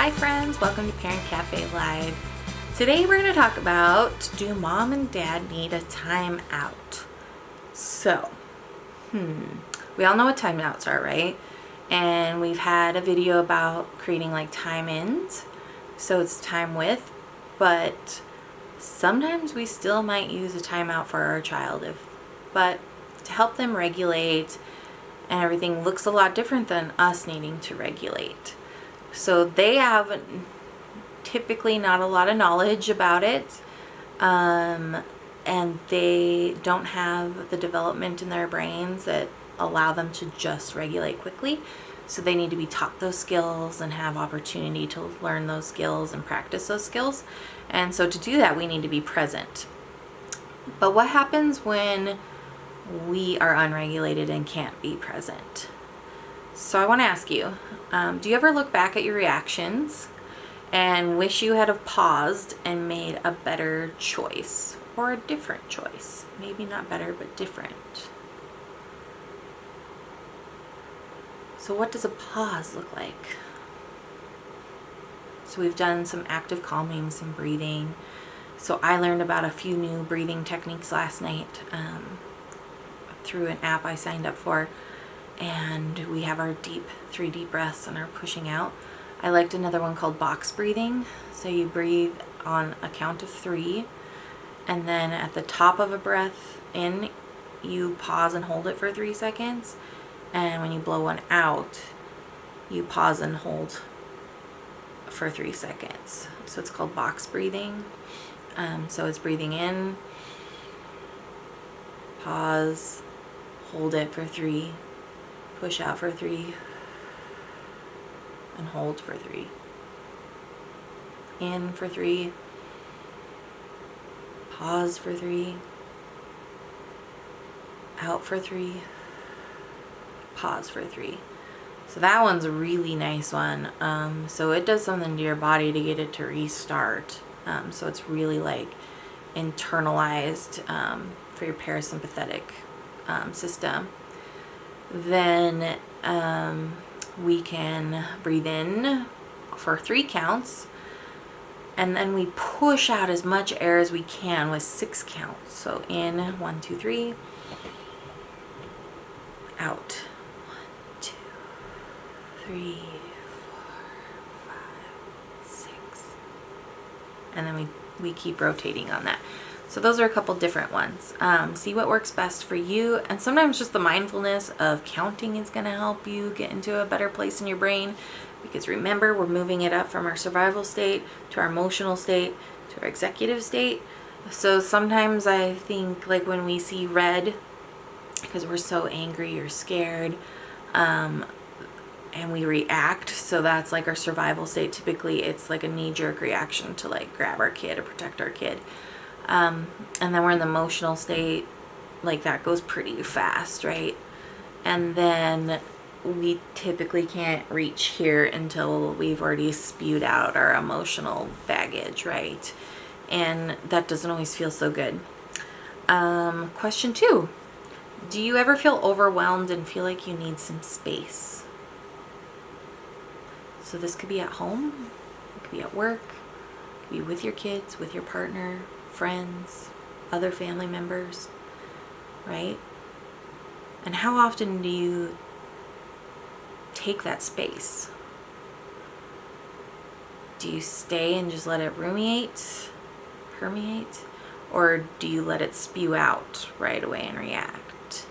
Hi friends, welcome to Parent Cafe Live. Today we're going to talk about, do mom and dad need a timeout? So, we all know what timeouts are, right? And we've had a video about creating like time ins, so it's time with, but sometimes we still might use a timeout for our child, but to help them regulate, and everything looks a lot different than us needing to regulate. So they have typically not a lot of knowledge about it, and they don't have the development in their brains that allow them to just regulate quickly. So they need to be taught those skills and have opportunity to learn those skills and practice those skills. And so to do that, we need to be present. But what happens when we are unregulated and can't be present? So I want to ask you, do you ever look back at your reactions and wish you had have paused and made a better choice or a different choice? Maybe not better, but different. So what does a pause look like? So we've done some active calming, some breathing. So I learned about a few new breathing techniques last night through an app I signed up for. And we have our 3 deep breaths and our pushing out. I liked another one called box breathing. So you breathe on a count of 3, and then at the top of a breath in, you pause and hold it for 3 seconds. And when you blow one out, you pause and hold for 3 seconds. So it's called box breathing. So it's breathing in, pause, hold it for 3, push out for 3, and hold for 3. In for 3, pause for 3, out for 3, pause for 3. So that one's a really nice one. So it does something to your body to get it to restart. So it's really like internalized for your parasympathetic system. Then we can breathe in for 3 counts, and then we push out as much air as we can with 6 counts. So in, 1, 2, 3, out, 1, 2, 3, 4, 5, 6, and then we keep rotating on that. So those are a couple different ones. See what works best for you. And sometimes just the mindfulness of counting is going to help you get into a better place in your brain. Because remember, we're moving it up from our survival state to our emotional state to our executive state. So sometimes I think like when we see red, because we're so angry or scared, and we react, so that's like our survival state. Typically it's like a knee-jerk reaction to like grab our kid or protect our kid. And then we're in the emotional state, like that goes pretty fast, right? And then we typically can't reach here until we've already spewed out our emotional baggage, right? And that doesn't always feel so good. Question 2, do you ever feel overwhelmed and feel like you need some space? So this could be at home, it could be at work, it could be with your kids, with your partner, friends, other family members, right? And how often do you take that space? Do you stay and just let it permeate, or do you let it spew out right away and react?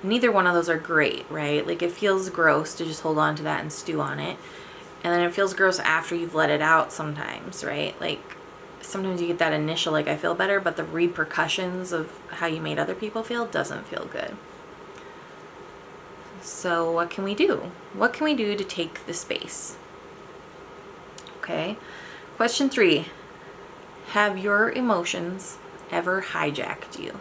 Neither one of those are great, right? Like it feels gross to just hold on to that and stew on it. And then it feels gross after you've let it out sometimes, right? Like sometimes you get that initial, like I feel better, but the repercussions of how you made other people feel doesn't feel good. So what can we do? What can we do to take the space? Okay. Question 3, have your emotions ever hijacked you?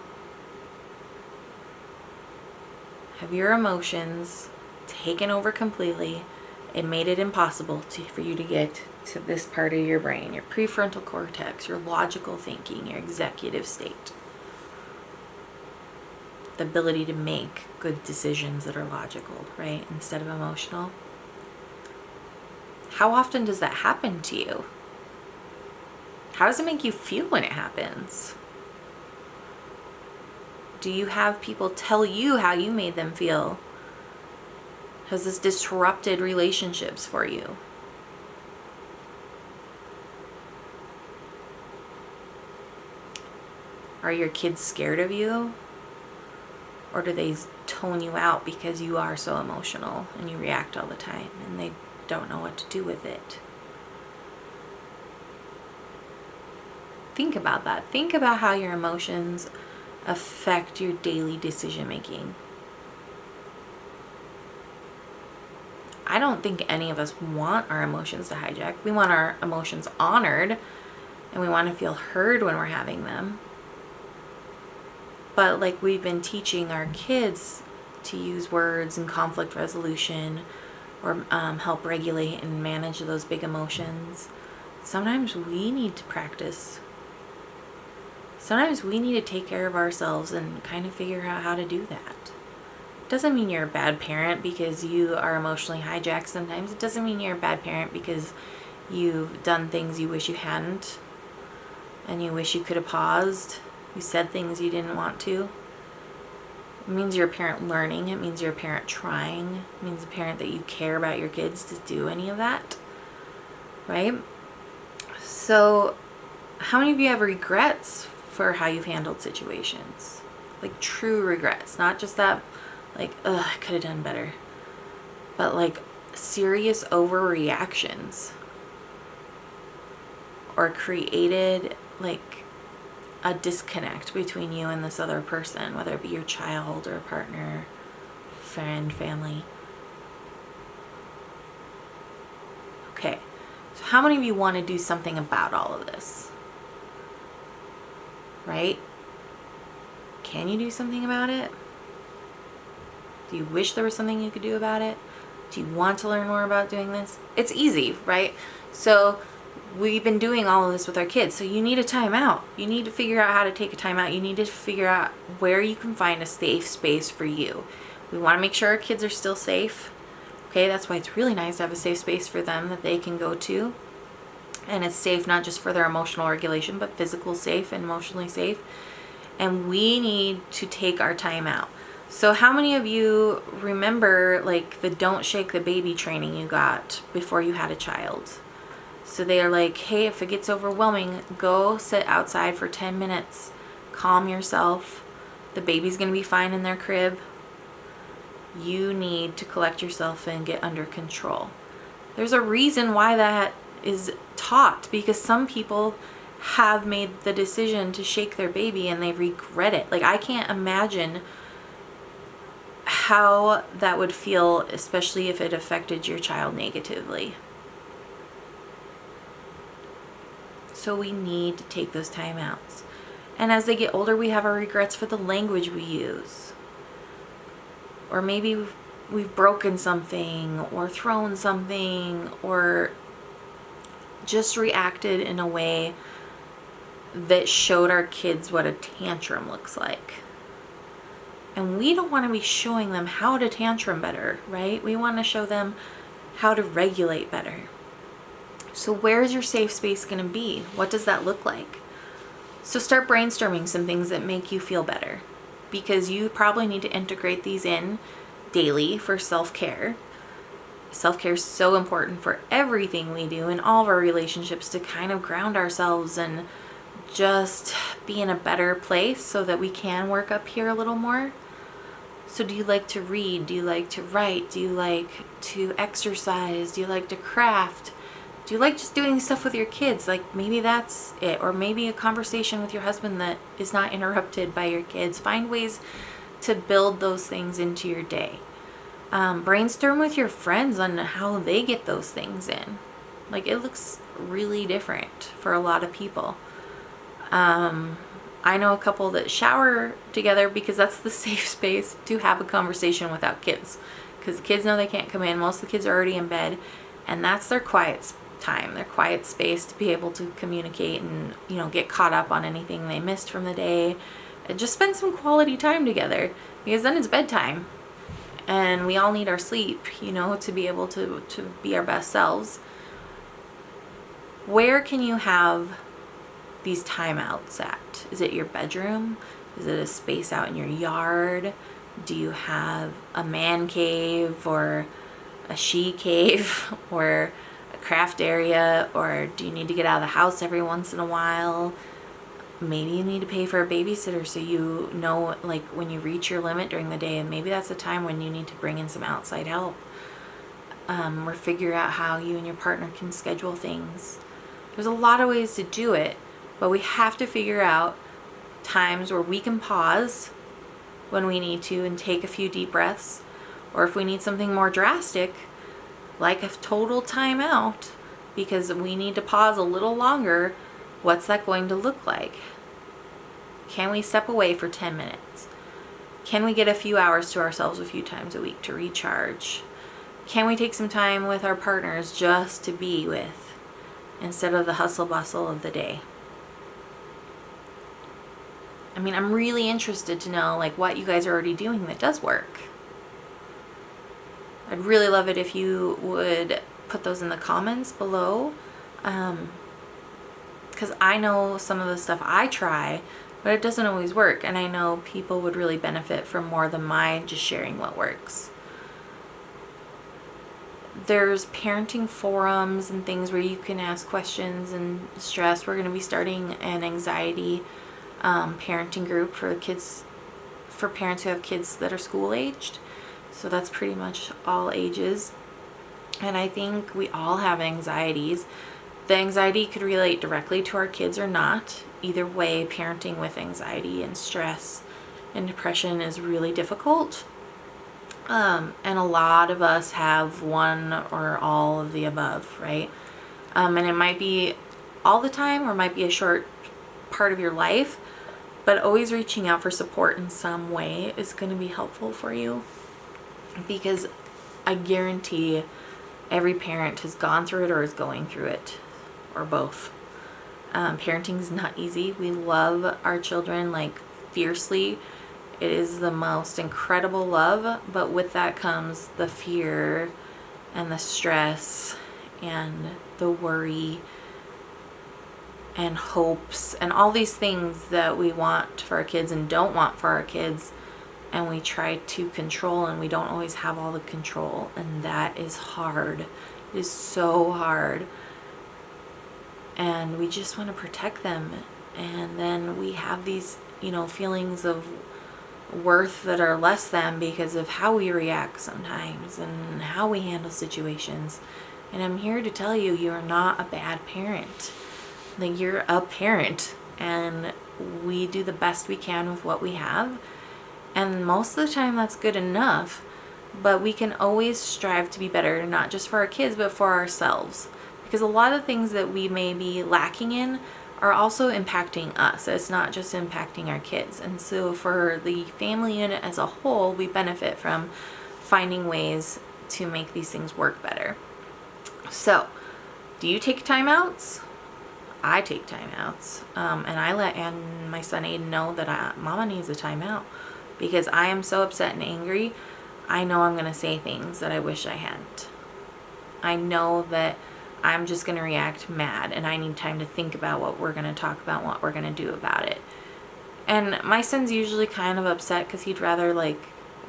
Have your emotions taken over completely and made it impossible for you to get to this part of your brain, your prefrontal cortex, your logical thinking, your executive state? The ability to make good decisions that are logical, right, instead of emotional. How often does that happen to you? How does it make you feel when it happens? Do you have people tell you how you made them feel? Has this disrupted relationships for you? Are your kids scared of you? Or do they tone you out because you are so emotional and you react all the time and they don't know what to do with it? Think about that. Think about how your emotions affect your daily decision making. I don't think any of us want our emotions to hijack. We want our emotions honored and we want to feel heard when we're having them. But like we've been teaching our kids to use words and conflict resolution or help regulate and manage those big emotions, sometimes we need to practice. Sometimes we need to take care of ourselves and kind of figure out how to do that. Doesn't mean you're a bad parent because you are emotionally hijacked sometimes. It doesn't mean you're a bad parent because you've done things you wish you hadn't and you wish you could have paused. You said things you didn't want to. It means you're a parent learning. It means you're a parent trying. It means a parent that you care about your kids to do any of that. Right? So, how many of you have regrets for how you've handled situations? Like true regrets. Not just that, like, ugh, I could have done better. But like serious overreactions. Or created like a disconnect between you and this other person, whether it be your child or a partner, friend, family. Okay, so how many of you want to do something about all of this? Right? Can you do something about it? Do you wish there was something you could do about it? Do you want to learn more about doing this? It's easy, right? So we've been doing all of this with our kids. So you need a timeout. You need to figure out how to take a timeout. You need to figure out where you can find a safe space for you. We want to make sure our kids are still safe. Okay, that's why it's really nice to have a safe space for them that they can go to. And it's safe not just for their emotional regulation, but physical safe and emotionally safe. And we need to take our time out. So how many of you remember like the don't shake the baby training you got before you had a child? So they are like, hey, if it gets overwhelming, go sit outside for 10 minutes. Calm yourself. The baby's going to be fine in their crib. You need to collect yourself and get under control. There's a reason why that is taught, because some people have made the decision to shake their baby and they regret it. Like, I can't imagine how that would feel, especially if it affected your child negatively. So we need to take those timeouts. And as they get older, we have our regrets for the language we use. Or maybe we've broken something or thrown something or just reacted in a way that showed our kids what a tantrum looks like. And we don't want to be showing them how to tantrum better, right? We want to show them how to regulate better. So where's your safe space going to be? What does that look like? So start brainstorming some things that make you feel better, because you probably need to integrate these in daily for self-care. Self-care is so important for everything we do in all of our relationships, to kind of ground ourselves and just be in a better place so that we can work up here a little more. So do you like to read? Do you like to write? Do you like to exercise? Do you like to craft? Do you like just doing stuff with your kids? Like, maybe that's it. Or maybe a conversation with your husband that is not interrupted by your kids. Find ways to build those things into your day. Brainstorm with your friends on how they get those things in. Like, it looks really different for a lot of people. I know a couple that shower together because that's the safe space to have a conversation without kids. Because the kids know they can't come in. Most of the kids are already in bed. And that's their quiet time, their quiet space to be able to communicate and, get caught up on anything they missed from the day. And just spend some quality time together. Because then it's bedtime. And we all need our sleep, to be able to be our best selves. where can you have these timeouts at? Is it your bedroom? Is it a space out in your yard? Do you have a man cave or a she cave or a craft area? Or do you need to get out of the house every once in a while? Maybe you need to pay for a babysitter so you know, like, when you reach your limit during the day, and maybe that's a time when you need to bring in some outside help, or figure out how you and your partner can schedule things. There's a lot of ways to do it, but we have to figure out times where we can pause when we need to and take a few deep breaths, or if we need something more drastic, like a total timeout, because we need to pause a little longer. What's that going to look like? Can we step away for 10 minutes? Can we get a few hours to ourselves a few times a week to recharge? Can we take some time with our partners just to be with, instead of the hustle bustle of the day? I mean, I'm really interested to know, like, what you guys are already doing that does work. I'd really love it if you would put those in the comments below. Because I know some of the stuff I try, but it doesn't always work. And I know people would really benefit from more than my just sharing what works. There's parenting forums and things where you can ask questions and stress. We're going to be starting an anxiety parenting group for kids, for parents who have kids that are school aged. So that's pretty much all ages. And I think we all have anxieties. The anxiety could relate directly to our kids or not. Either way, parenting with anxiety and stress and depression is really difficult. And a lot of us have one or all of the above, right? And it might be all the time or might be a short part of your life, but always reaching out for support in some way is going to be helpful for you, because I guarantee every parent has gone through it or is going through it, or both. Parenting is not easy. We love our children like fiercely. It is the most incredible love, but with that comes the fear and the stress and the worry and hopes and all these things that we want for our kids and don't want for our kids, and we try to control, and we don't always have all the control, and that is hard. It is so hard. And we just want to protect them, and then we have these, feelings of worth that are less than because of how we react sometimes and how we handle situations. And I'm here to tell you, you are not a bad parent. Like, you're a parent, and we do the best we can with what we have, and most of the time that's good enough. But we can always strive to be better, not just for our kids but for ourselves, because a lot of things that we may be lacking in are also impacting us. It's not just impacting our kids. And so for the family unit as a whole, we benefit from finding ways to make these things work better. So, do you take timeouts? I take timeouts. And I let my son Aiden know that Mama needs a timeout, because I am so upset and angry. I know I'm going to say things that I wish I hadn't. I know that I'm just going to react mad, and I need time to think about what we're going to talk about, what we're going to do about it. And my son's usually kind of upset because he'd rather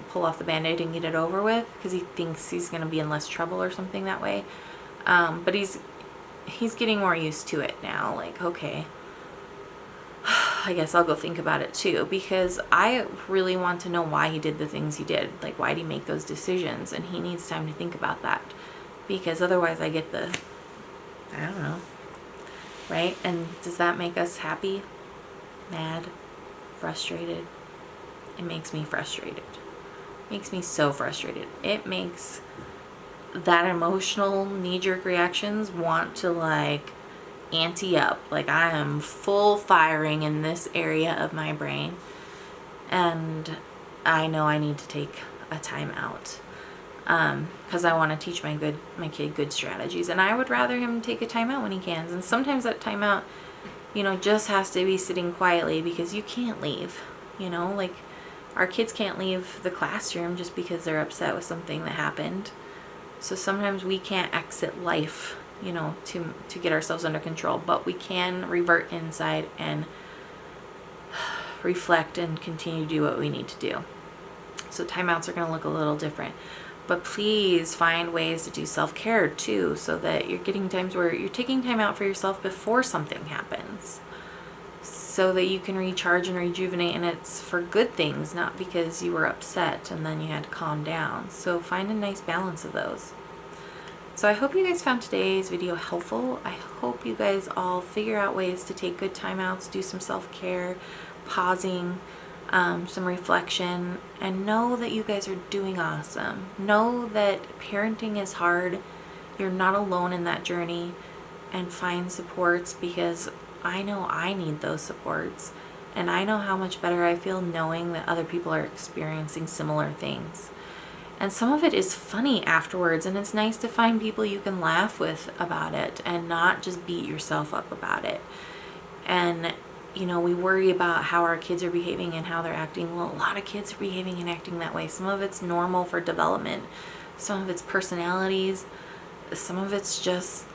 pull off the Band-Aid and get it over with, because he thinks he's going to be in less trouble or something that way. But he's getting more used to it now. Like, okay, I guess I'll go think about it too, because I really want to know why he did the things he did. Like, why did he make those decisions? And he needs time to think about that, because otherwise I get I don't know, right? And does that make us happy, mad, frustrated? It makes me frustrated. It makes me so frustrated. It makes that emotional knee-jerk reactions want to ante up. Like, I am full firing in this area of my brain, and I know I need to take a time out, because I want to teach my kid good strategies, and I would rather him take a time out when he can. And sometimes that time out, just has to be sitting quietly, because you can't leave. Our kids can't leave the classroom just because they're upset with something that happened. So sometimes we can't exit life you know, to get ourselves under control, but we can revert inside and reflect and continue to do what we need to do. So timeouts are going to look a little different, but please find ways to do self-care too, so that you're getting times where you're taking time out for yourself before something happens, so that you can recharge and rejuvenate, and it's for good things, not because you were upset and then you had to calm down. So find a nice balance of those. So I hope you guys found today's video helpful. I hope you guys all figure out ways to take good timeouts, do some self-care, pausing, some reflection, and know that you guys are doing awesome. Know that parenting is hard. You're not alone in that journey, and find supports, because I know I need those supports, and I know how much better I feel knowing that other people are experiencing similar things. And some of it is funny afterwards, and it's nice to find people you can laugh with about it and not just beat yourself up about it. And you know, we worry about how our kids are behaving and how they're acting. Well, a lot of kids are behaving and acting that way. Some of it's normal for development. Some of it's personalities. Some of it's just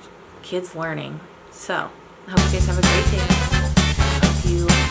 kids learning. So I hope you guys have a great day. Hope you